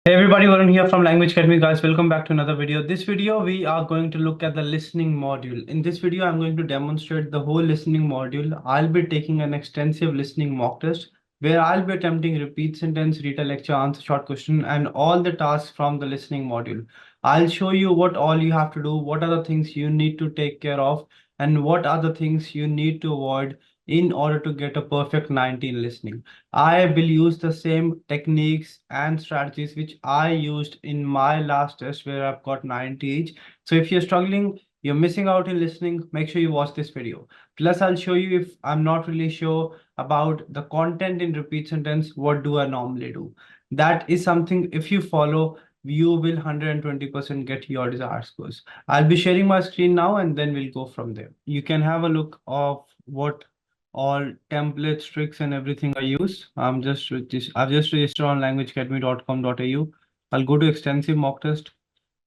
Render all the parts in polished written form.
Hey everybody, Varun here from Language Academy. Guys, welcome back to another video. This video, we are going to look at the listening module. In this video, I'm going to demonstrate the whole listening module. I'll be taking an extensive listening mock test where I'll be attempting repeat sentence, read a lecture, answer short question, and all the tasks from the listening module. I'll show you what all you have to do, what are the things you need to take care of, and what are the things you need to avoid in order to get a perfect 90 in listening. I will use the same techniques and strategies which I used in my last test where I've got 90 each. So if you're struggling, you're missing out in listening, make sure you watch this video. Plus, I'll show you if I'm not really sure about the content in repeat sentence, what do I normally do? That is something, if you follow, you will 120% get your desired scores. I'll be sharing my screen now and then we'll go from there. You can have a look of what all templates, tricks, and everything I use. I've just registered on languageacademy.com.au. I'll go to extensive mock test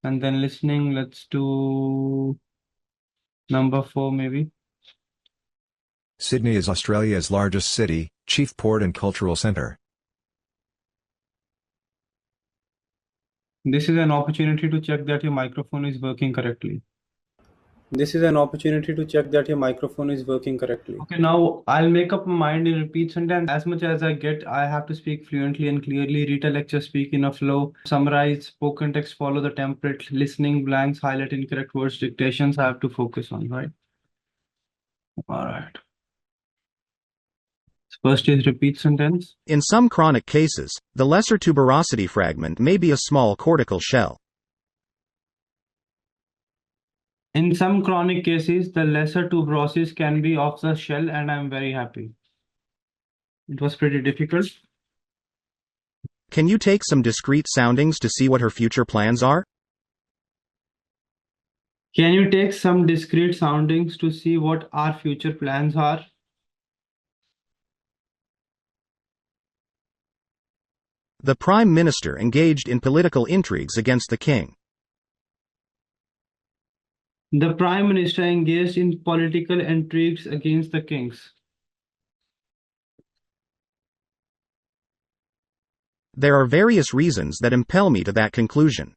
and then listening. Let's do number 4 maybe. Sydney is Australia's largest city, chief port and cultural centre. This is an opportunity to check that your microphone is working correctly. This is an opportunity to check that your microphone is working correctly. Okay, now I'll make up my mind in repeat sentence. As much as I get, I have to speak fluently and clearly, read a lecture, speak in a flow, summarize, spoken text, follow the template, listening, blanks, highlight incorrect words, dictations I have to focus on, right? All right. First is repeat sentence. In some chronic cases, the lesser tuberosity fragment may be a small cortical shell. In some chronic cases, the lesser tuberosis can be of the shell, and I'm very happy. It was pretty difficult. Can you take some discrete soundings to see what her future plans are? Can you take some discrete soundings to see what our future plans are? The Prime Minister engaged in political intrigues against the King. The Prime Minister engaged in political intrigues against the kings. There are various reasons that impel me to that conclusion.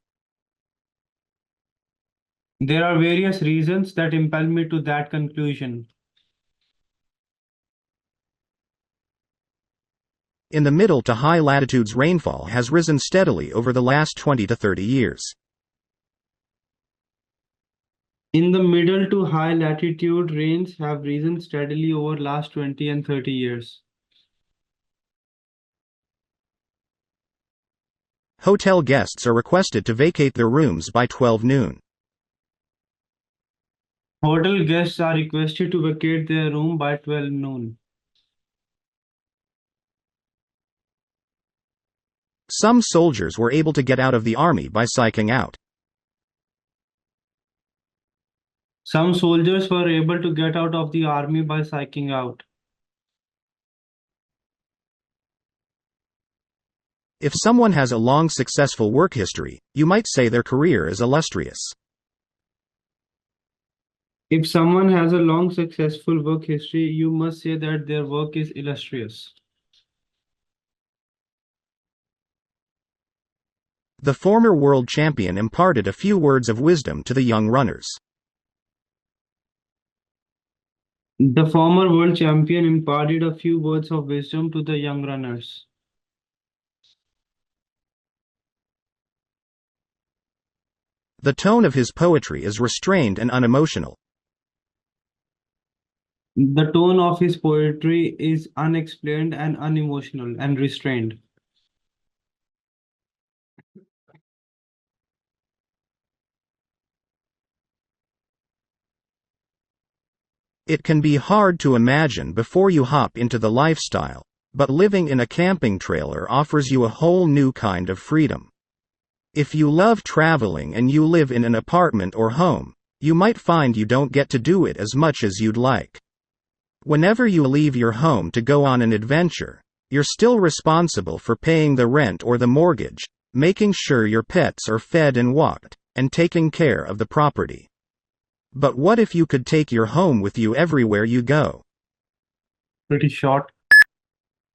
There are various reasons that impel me to that conclusion. In the middle to high latitudes, rainfall has risen steadily over the last 20 to 30 years. In the middle to high latitude, rains have risen steadily over last 20 and 30 years. Hotel guests are requested to vacate their rooms by 12 noon. Hotel guests are requested to vacate their room by 12 noon. Some soldiers were able to get out of the army by psyching out. Some soldiers were able to get out of the army by psyching out. If someone has a long successful work history, you might say their career is illustrious. If someone has a long successful work history, you must say that their work is illustrious. The former world champion imparted a few words of wisdom to the young runners. The former world champion imparted a few words of wisdom to the young runners. The tone of his poetry is restrained and unemotional. The tone of his poetry is unexplained and unemotional and restrained. It can be hard to imagine before you hop into the lifestyle, but living in a camping trailer offers you a whole new kind of freedom. If you love traveling and you live in an apartment or home, you might find you don't get to do it as much as you'd like. Whenever you leave your home to go on an adventure, you're still responsible for paying the rent or the mortgage, making sure your pets are fed and walked, and taking care of the property. But what if you could take your home with you everywhere you go? Pretty short.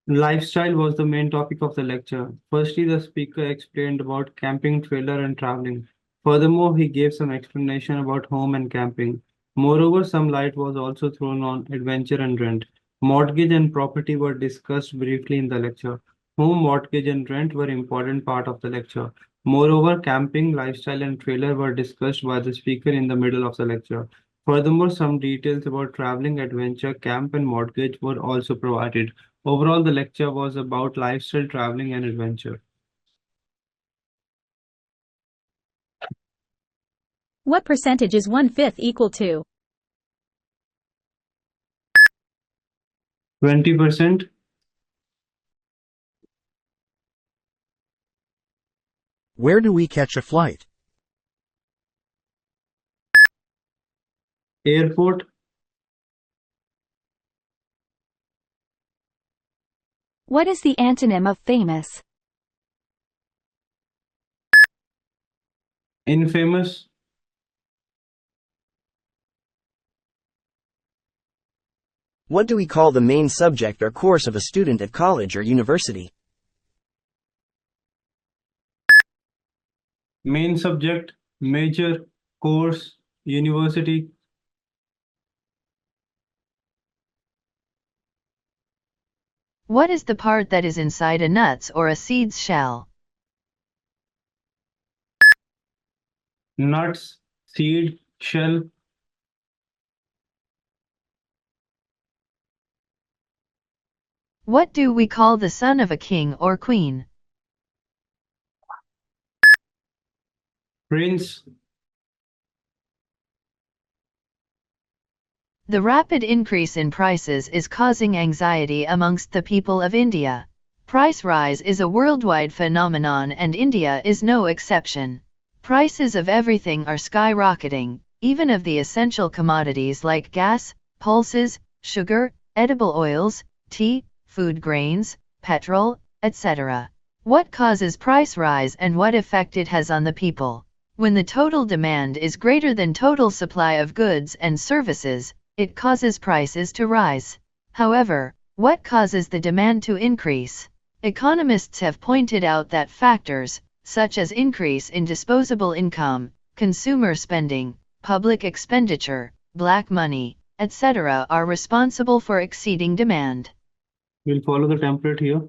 Lifestyle was the main topic of the lecture. Firstly, the speaker explained about camping, trailer, and traveling. Furthermore, he gave some explanation about home and camping. Moreover, some light was also thrown on adventure and rent. Mortgage and property were discussed briefly in the lecture. Home, mortgage, and rent were important part of the lecture. Moreover, camping, lifestyle, and trailer were discussed by the speaker in the middle of the lecture. Furthermore, some details about traveling, adventure, camp, and mortgage were also provided. Overall, the lecture was about lifestyle, traveling, and adventure. What percentage is 1/5 equal to? 20%, Where do we catch a flight? airport, What is the antonym of famous? infamous, What do we call the main subject or course of a student at college or university? main subject, major, course, university, What is the part that is inside a nut's or a seed's shell? nuts, seed, shell, What do we call the son of a king or queen? prince, The rapid increase in prices is causing anxiety amongst the people of India. Price rise is a worldwide phenomenon and India is no exception. Prices of everything are skyrocketing, even of the essential commodities like gas, pulses, sugar, edible oils, tea, food grains, petrol, etc. What causes price rise and what effect it has on the people? When the total demand is greater than total supply of goods and services, it causes prices to rise. However, what causes the demand to increase? Economists have pointed out that factors, such as increase in disposable income, consumer spending, public expenditure, black money, etc., are responsible for exceeding demand. we'll follow the template here.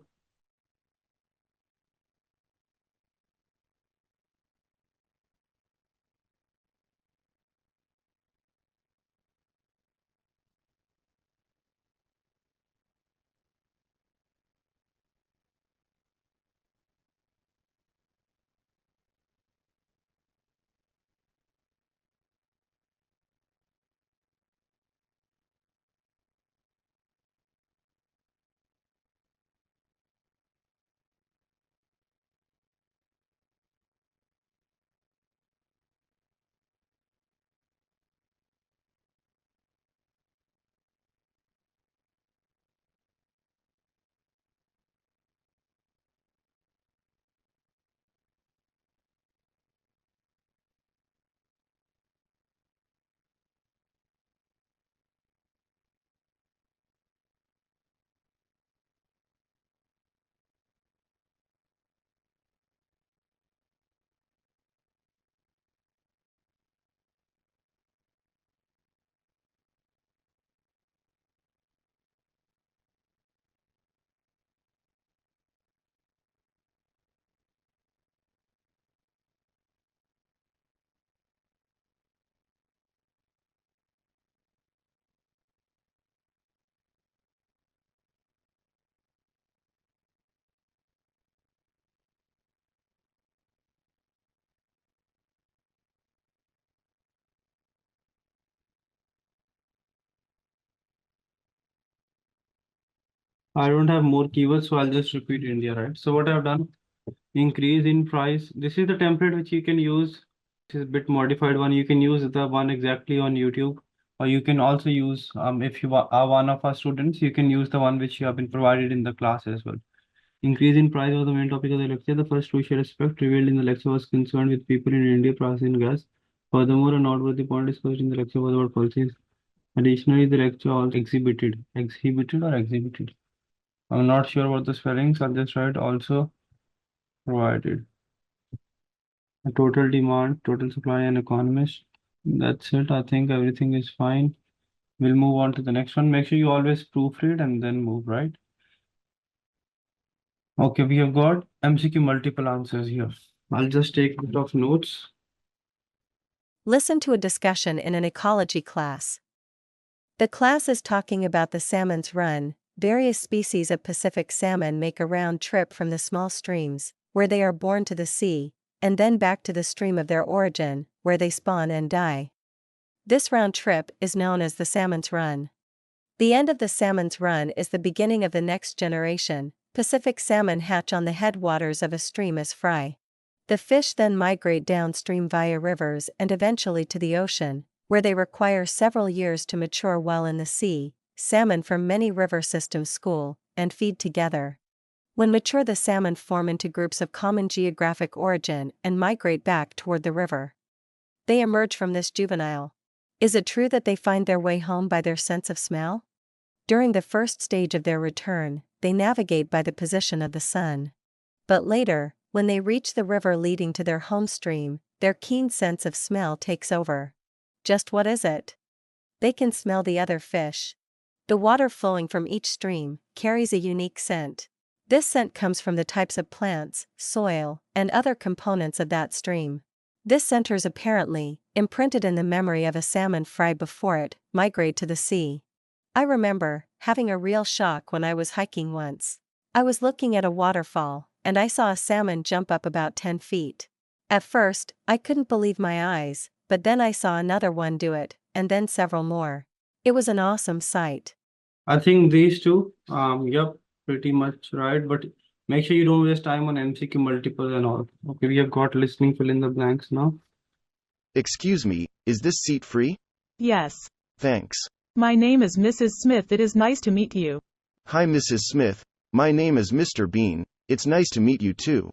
I don't have more keywords, so I'll just repeat India, right? So what I've done, increase in price. This is the template which you can use. This is a bit modified one. You can use the one exactly on YouTube, or you can also use, if you are one of our students, you can use the one which you have been provided in the class as well. Increase in price was the main topic of the lecture. The first crucial aspect revealed in the lecture was concerned with people in India processing gas. Furthermore, a noteworthy point discussed in the lecture was about policies. Additionally, the lecture also exhibited or exhibited I'm not sure about the spellings. I'll just write also provided. A total demand, total supply, and economist. That's it. I think everything is fine. We'll move on to the next one. Make sure you always proofread and then move, right? Okay, we have got MCQ multiple answers here. I'll just take a bit of notes. Listen to a discussion in an ecology class. The class is talking about the salmon's run. Various species of Pacific salmon make a round trip from the small streams, where they are born, to the sea, and then back to the stream of their origin, where they spawn and die. This round trip is known as the salmon's run. The end of the salmon's run is the beginning of the next generation. Pacific salmon hatch on the headwaters of a stream as fry. The fish then migrate downstream via rivers and eventually to the ocean, where they require several years to mature. While in the sea, salmon from many river systems school and feed together. When mature, the salmon form into groups of common geographic origin and migrate back toward the river. They emerge from this juvenile. Is it true that they find their way home by their sense of smell? During the first stage of their return, they navigate by the position of the sun. But later, when they reach the river leading to their home stream, their keen sense of smell takes over. Just what is it? They can smell the other fish. The water flowing from each stream carries a unique scent. This scent comes from the types of plants, soil, and other components of that stream. This scent is apparently imprinted in the memory of a salmon fry before it migrate to the sea. I remember having a real shock when I was hiking once. I was looking at a waterfall, and I saw a salmon jump up about 10 feet. At first, I couldn't believe my eyes, but then I saw another one do it, and then several more. It was an awesome sight. I think these two, yep, pretty much right, but make sure you don't waste time on MCQ multiples and all. Okay, we have got listening, fill in the blanks now. Excuse me, is this seat free? Yes. Thanks. My name is Mrs. Smith. It is nice to meet you. Hi, Mrs. Smith. My name is Mr. Bean. It's nice to meet you too.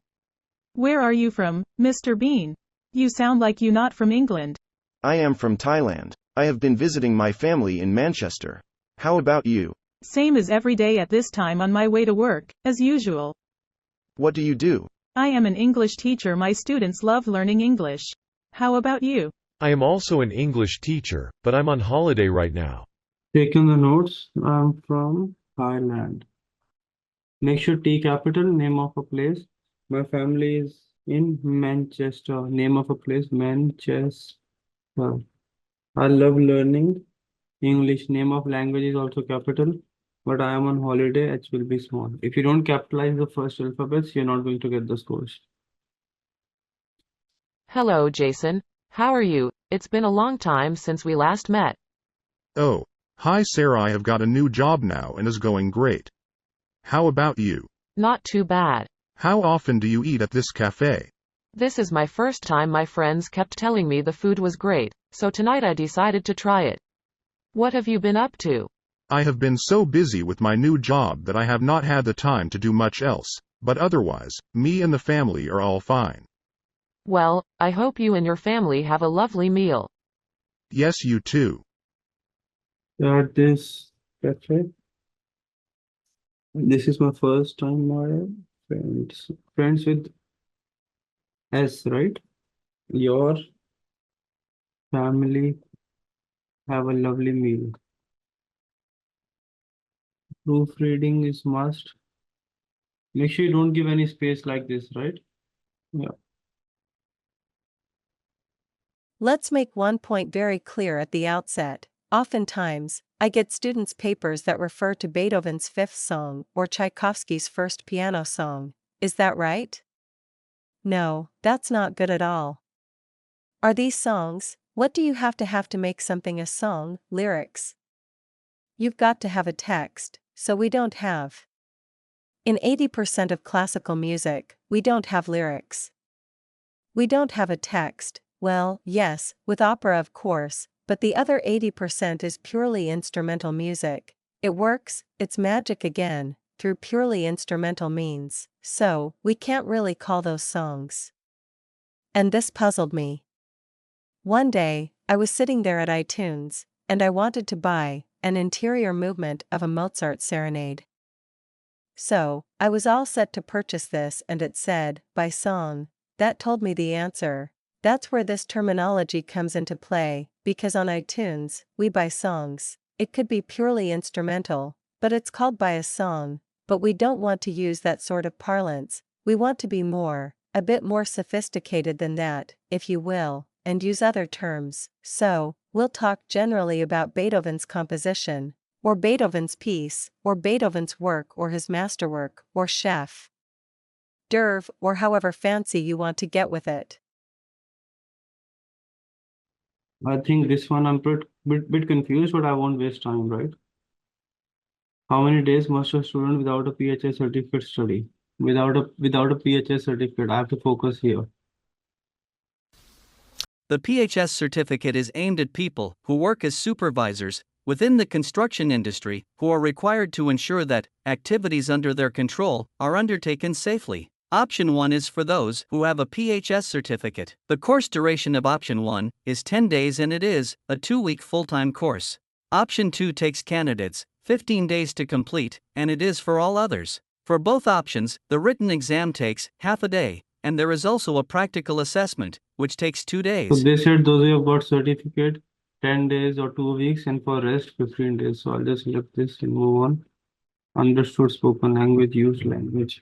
Where are you from, Mr. Bean? You sound like you not from England. I am from Thailand. I have been visiting my family in Manchester. How about you? Same as every day at this time on my way to work, as usual. What do you do? I am an English teacher. My students love learning English. How about you? I am also an English teacher, but I'm on holiday right now. Taking the notes, I'm from Thailand. Make sure T capital, name of a place. My family is in Manchester. Name of a place, Manchester. I love learning English. Name of language is also capital, but I am on holiday. H will be small. If you don't capitalize the first alphabets, you're not going to get the scores. Hello, Jason. How are you? It's been a long time since we last met. Oh, hi Sarah, I have got a new job now and is going great. How about you? Not too bad. How often do you eat at this cafe? This is my first time. My friends kept telling me the food was great, so tonight I decided to try it. What have you been up to? I have been so busy with my new job that I have not had the time to do much else, but otherwise, me and the family are all fine. Well, I hope you and your family have a lovely meal. Yes, you too. At this cafe. This is my first time, my friends with S, right? Your family have a lovely meal. Proofreading is must. Make sure you don't give any space like this, right? Yeah. Let's make one point very clear at the outset. Oftentimes, I get students' papers that refer to Beethoven's Fifth Song or Tchaikovsky's First Piano Song. Is that right? No, that's not good at all. Are these songs? What do you have to make something a song? Lyrics. You've got to have a text, so we don't have. In 80% of classical music, we don't have lyrics. We don't have a text. Well, yes, with opera of course, but the other 80% is purely instrumental music. It works, it's magic again, through purely instrumental means, so we can't really call those songs. And this puzzled me. One day, I was sitting there at iTunes, and I wanted to buy an interior movement of a Mozart serenade. So, I was all set to purchase this and it said, "By song." That told me the answer. That's where this terminology comes into play, because on iTunes, we buy songs. It could be purely instrumental, but it's called "By a Song." But we don't want to use that sort of parlance. We want to be a bit more sophisticated than that, if you will, and use other terms. So, we'll talk generally about Beethoven's composition, or Beethoven's piece, or Beethoven's work or his masterwork, or chef d'oeuvre, or however fancy you want to get with it. I think this one I'm bit confused, but I won't waste time, right? How many days must a student without a PHS certificate study? Without a PHS certificate, I have to focus here. The PHS certificate is aimed at people who work as supervisors within the construction industry who are required to ensure that activities under their control are undertaken safely. Option 1 is for those who have a PHS certificate. The course duration of Option 1 is 10 days and it is a 2-week full-time course. Option 2 takes candidates 15 days to complete, and it is for all others. For both options, the written exam takes half a day, and there is also a practical assessment, which takes 2 days. So they said those who have got certificate 10 days or 2 weeks, and for rest 15 days. So I'll just select this and move on. Understood spoken language, used language.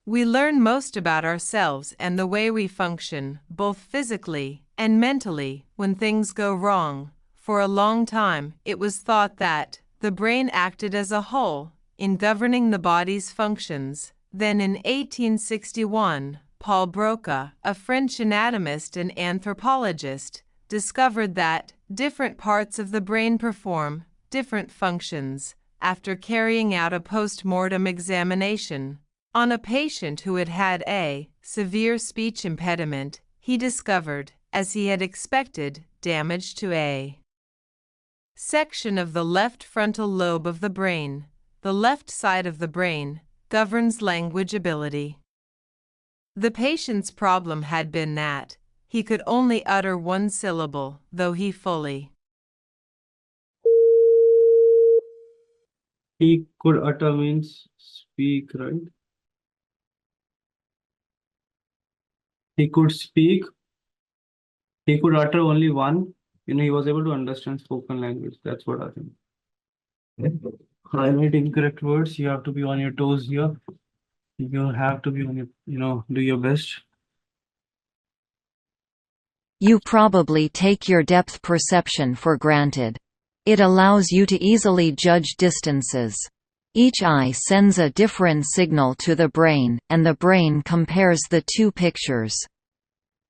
We learn most about ourselves and the way we function, both physically and mentally, when things go wrong. For a long time, it was thought that the brain acted as a whole in governing the body's functions. Then in 1861, 𝗙𝗶𝗹, a French anatomist and anthropologist, discovered that different parts of the brain perform different functions. After carrying out a post-mortem examination on a patient who had had a severe speech impediment, he discovered, as he had expected, damage to a section of the left frontal lobe of the brain. The left side of the brain governs language ability. The patient's problem had been that he could only utter one syllable, though he fully. He could utter means speak, right? He could speak. He could utter only one. He was able to understand spoken language. That's what I think. Highlight incorrect words. You have to be on your toes here. You have to be on your, do your best. You probably take your depth perception for granted. It allows you to easily judge distances. Each eye sends a different signal to the brain, and the brain compares the two pictures.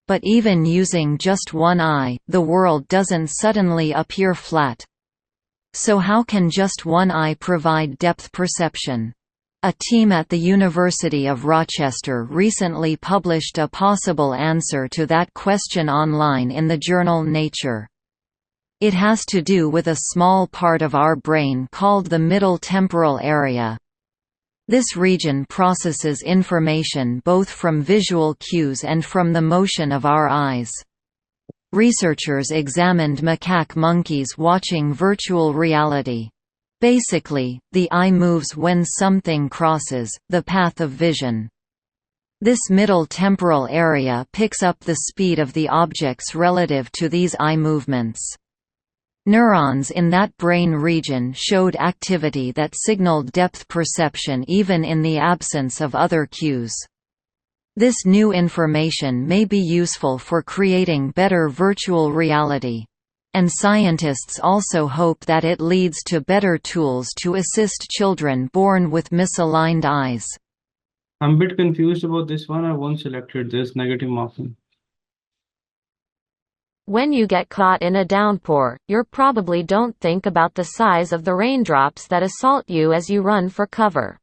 But even using just one eye, the world doesn't suddenly appear flat. So how can just one eye provide depth perception? A team at the University of Rochester recently published a possible answer to that question online in the journal Nature. It has to do with a small part of our brain called the middle temporal area. This region processes information both from visual cues and from the motion of our eyes. Researchers examined macaque monkeys watching virtual reality. Basically, the eye moves when something crosses the path of vision. This middle temporal area picks up the speed of the objects relative to these eye movements. Neurons in that brain region showed activity that signaled depth perception even in the absence of other cues. This new information may be useful for creating better virtual reality. And scientists also hope that it leads to better tools to assist children born with misaligned eyes. I'm a bit confused about this one. I won't selected this negative marking. When you get caught in a downpour, you probably don't think about the size of the raindrops that assault you as you run for cover.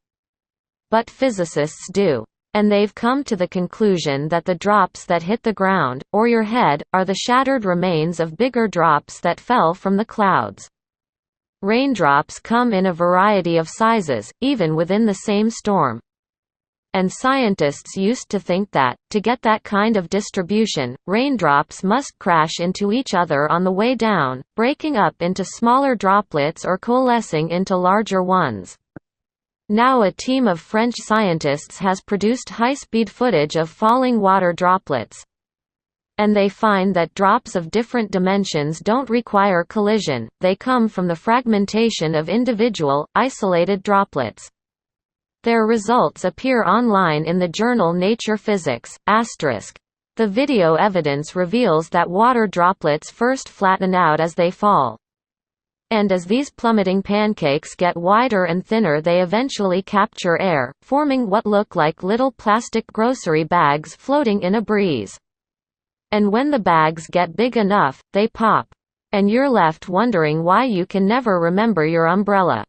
But physicists do. And they've come to the conclusion that the drops that hit the ground, or your head, are the shattered remains of bigger drops that fell from the clouds. Raindrops come in a variety of sizes, even within the same storm. And scientists used to think that, to get that kind of distribution, raindrops must crash into each other on the way down, breaking up into smaller droplets or coalescing into larger ones. Now a team of French scientists has produced high-speed footage of falling water droplets. And they find that drops of different dimensions don't require collision, they come from the fragmentation of individual, isolated droplets. Their results appear online in the journal Nature Physics. The video evidence reveals that water droplets first flatten out as they fall. And as these plummeting pancakes get wider and thinner, they eventually capture air, forming what look like little plastic grocery bags floating in a breeze. And when the bags get big enough, they pop. And you're left wondering why you can never remember your umbrella.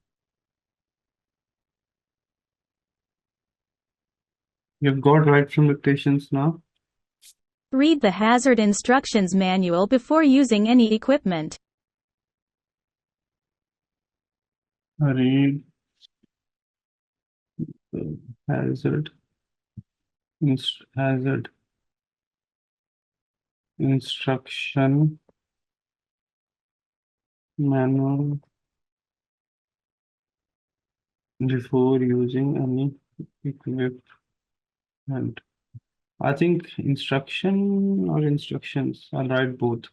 You've got right from dictations now. Read the hazard instructions manual before using any equipment. Read the hazard instruction manual before using any equipment. I think instruction or instructions. I'll write both.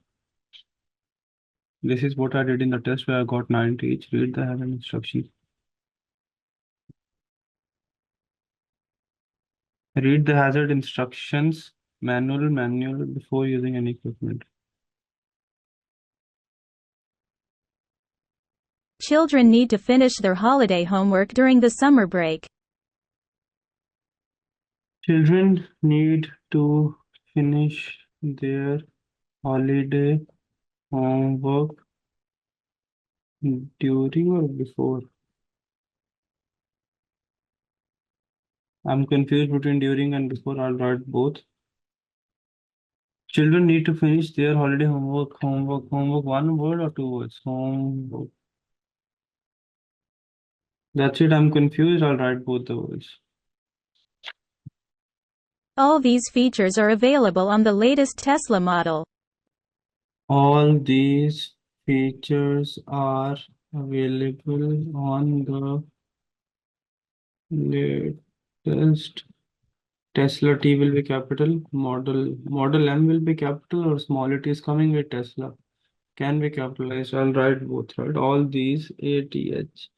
This is what I did in the test where I got 90 each. Read the hazard instructions. Read the hazard instructions manual before using any equipment. Children need to finish their holiday homework during the summer break. Children need to finish their holiday homework during or before. I'm confused between during and before. I'll write both. Children need to finish their holiday homework. One word or two words? Homework. That's it. I'm confused. I'll write both the words. All these features are available on the latest Tesla model. All these features are available on the latest Tesla. T will be capital, model M will be capital, or small it is coming with Tesla. Can be capitalized. I'll write both, right? All these ATH.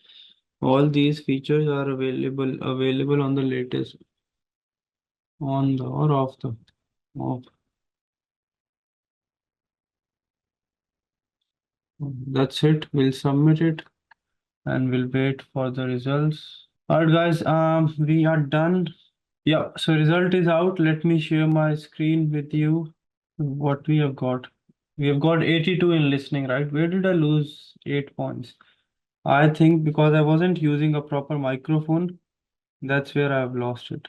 All these features are available on the latest, on the or off the off. That's it. We'll submit it and we'll wait for the results. All right, guys. We are done. Yeah. So result is out. Let me share my screen with you. What we have got. We have got 82 in listening, right? Where did I lose 8 points? I think because I wasn't using a proper microphone. That's where I've lost it.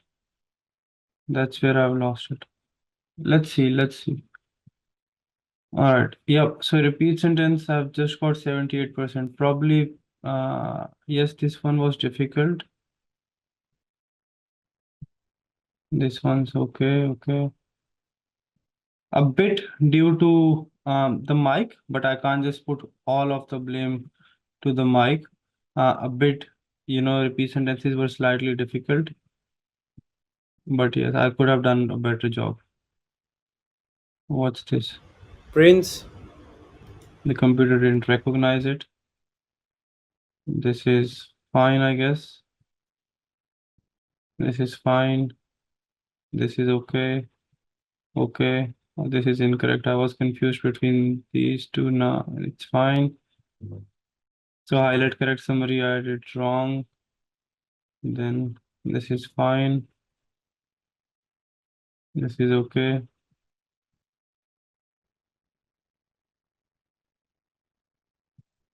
Let's see. All right. Yep. So repeat sentence, I've just got 78%. Probably, yes, this one was difficult. This one's okay. A bit due to the mic, but I can't just put all of the blame to the mic. A bit, repeat sentences were slightly difficult. But yes, I could have done a better job. What's this? Prince. The computer didn't recognize it. This is fine, I guess. This is fine. This is okay. Okay. Oh, this is incorrect. I was confused between these two. Now it's fine. So highlight correct summary. I did wrong. Then this is fine. This is okay.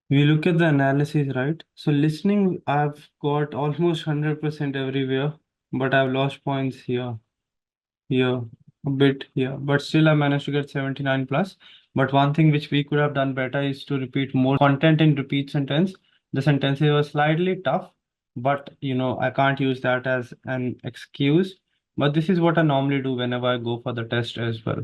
We look at the analysis, right? So listening, I've got almost 100% everywhere, but I've lost points here, a bit here, but still I managed to get 79 plus. But one thing which we could have done better is to repeat more content in repeat sentence. The sentences were slightly tough, but I can't use that as an excuse. But this is what I normally do whenever I go for the test as well.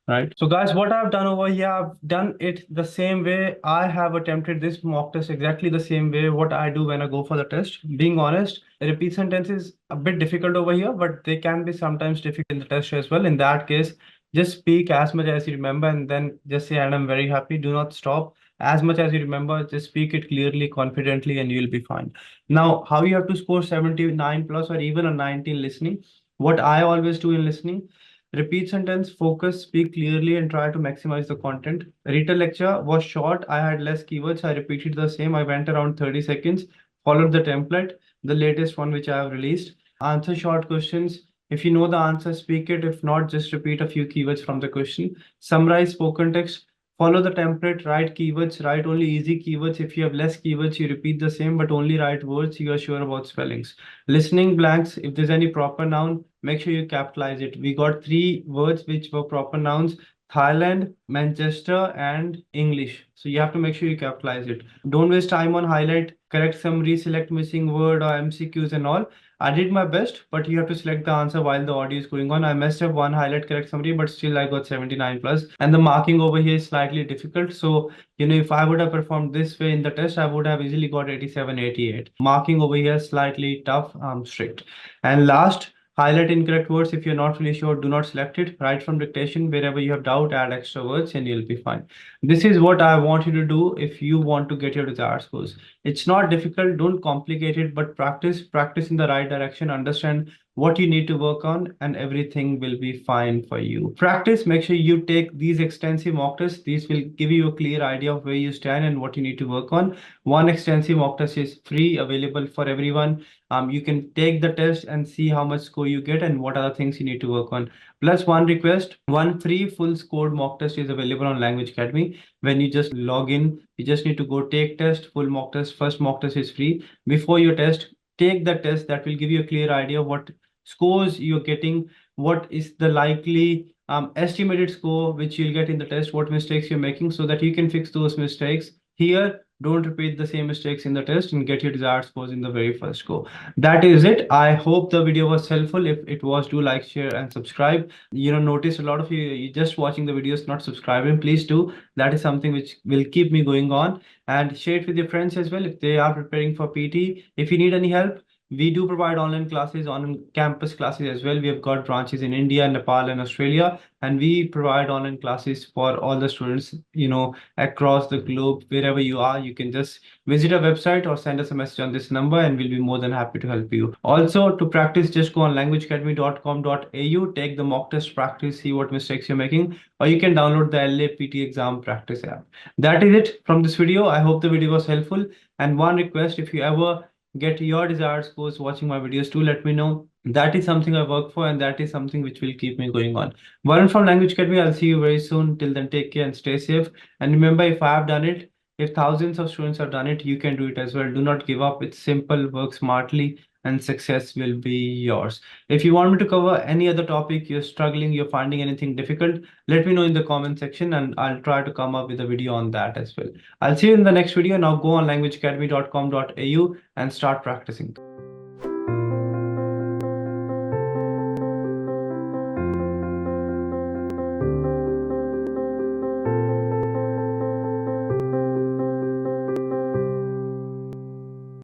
right? So guys, what I've done over here, I've done it the same way. I have attempted this mock test exactly the same way what I do when I go for the test. Being honest, repeat sentence is a bit difficult over here, but they can be sometimes difficult in the test as well. In that case, just speak as much as you remember and then just say, and I'm very happy. Do not stop. As much as you remember, just speak it clearly, confidently, and you'll be fine. Now, how you have to score 79 plus or even a 90 in listening? What I always do in listening, repeat sentence, focus, speak clearly, and try to maximize the content. Retell lecture was short. I had less keywords. I repeated the same. I went around 30 seconds, followed the template, the latest one which I have released. Answer short questions. If you know the answer, speak it. If not, just repeat a few keywords from the question. Summarize spoken text. Follow the template, write keywords, write only easy keywords. If you have less keywords, you repeat the same, but only write words you are sure about spellings. Listening blanks, if there's any proper noun, make sure you capitalize it. We got 3 words which were proper nouns: Thailand, Manchester, and English. So you have to make sure you capitalize it. Don't waste time on highlight, correct summary, select missing word or MCQs and all. I did my best, but you have to select the answer while the audio is going on. I messed up one highlight correct summary, but still I got 79 plus. And the marking over here is slightly difficult. So, if I would have performed this way in the test, I would have easily got 87, 88. Marking over here is slightly tough, strict. And last, highlight incorrect words. If you're not really sure, do not select it. Write from dictation. Wherever you have doubt, add extra words and you'll be fine. This is what I want you to do if you want to get your desired scores. It's not difficult. Don't complicate it, but practice in the right direction. Understand what you need to work on and everything will be fine for you. Practice, make sure you take these extensive mock tests. These will give you a clear idea of where you stand and what you need to work on. One extensive mock test is free, available for everyone. You can take the test and see how much score you get and what other things you need to work on. Plus one request, one free full scored mock test is available on Language Academy. When you just log in, you just need to go take test, full mock test. First mock test is free. Before your test, take the test. That will give you a clear idea of what scores you're getting, what is the likely estimated score which you'll get in the test, what mistakes you're making, so that you can fix those mistakes here. Don't repeat the same mistakes in the test and get your desired scores in the very first go. That is it. I hope the video was helpful. If it was, do like, share, and subscribe. Notice a lot of you just watching the videos, not subscribing. Please do. That is something which will keep me going on. And share it with your friends as well if they are preparing for PT. If you need any help, we do provide online classes, on-campus classes as well. We have got branches in India, Nepal, and Australia, and we provide online classes for all the students, across the globe. Wherever you are, you can just visit our website or send us a message on this number, and we'll be more than happy to help you. Also, to practice, just go on languageacademy.com.au, take the mock test, practice, see what mistakes you're making, or you can download the LA PT exam practice app. That is it from this video. I hope the video was helpful. And one request, if you ever get your desired scores watching my videos, do let me know. That is something I work for, and that is something which will keep me going on. Varun from Language Academy. I'll see you very soon. Till then, take care and stay safe. And remember, if I have done it, if thousands of students have done it, you can do it as well. Do not give up. It's simple, work smartly, and success will be yours. If you want me to cover any other topic, you're struggling, you're finding anything difficult, let me know in the comment section and I'll try to come up with a video on that as well. I'll see you in the next video. Now go on languageacademy.com.au and start practicing.